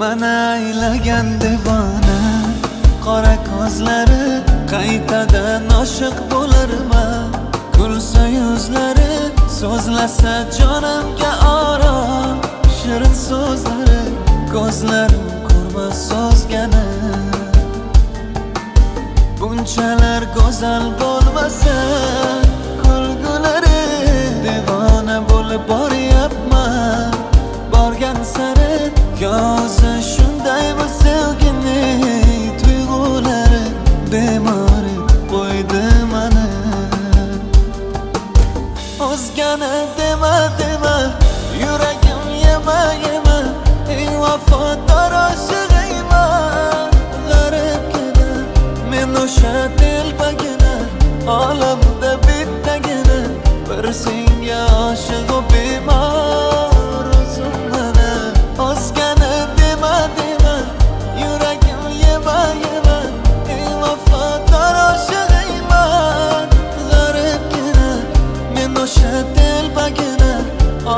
Mana aylagan devona qora ko'zlari qaytadan oshiq bo'larman. Kulsa yuzlari, so'zlasa jonimga orom. Shirin so'zlari, ko'zlarim ko'rmas so'zgani. Bunchalar go'zal bo'lmasa, kulgulari devona bo'lib boryapman. Borgan sari ko'zi shundaymi sevgini, tuyg'ulari bemor qo'ydi mani. O'zgani dema dema, yuragim yema yema, ey vafodor oshig'ayman. G'aribgina men o'sha telpagina, olamda bittagina, bir senga oshiq bemor o'zim mana. O'zgani dema dema, yuragim yema yema, ey vafodor oshig'ayman. G'aribgina men o'sha telpagina,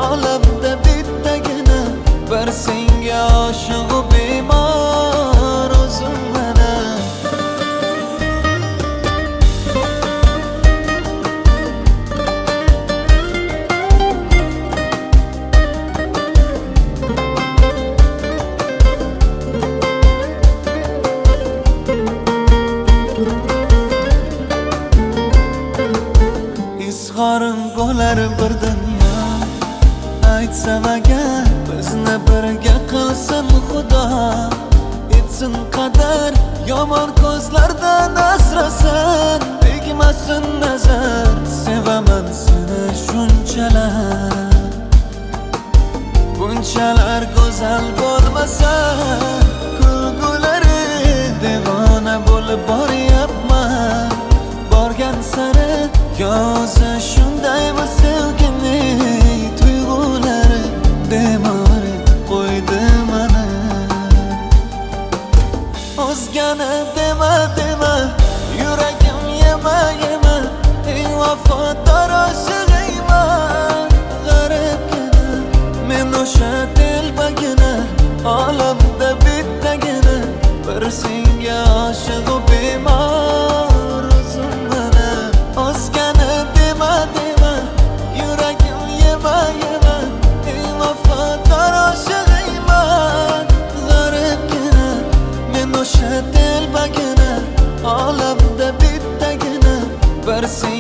olamda bittagina, bir senga oshiq bemor o'zim mana. Izhorim bo'lar bir dunyo, aytsam agar bizni birga qilsin Xudo. Etsin qadar yomon ko'zlardan asrasin, tegmasin nazar, sevaman seni shunchalar. Bunchalar go'zal bo'lmasa, kulgulari devona bo'lib boryapman. Borgan sari ko'zi shundaymi sevgini, tuyg'ulari bemor qo'ydi mani. O'zgani dema dema, yuragim yema yema, ey vafodor oshig'ayman. G'aribgina men o'sha telpagina, olamda bittagina, bir senga oshiq bemor o'zim mana. O'zgani dema dema, yuragim yema yema, ey vafodor oshig'ayman. G'aribgina men o'sha telpagina, olamda bittagina, bir sen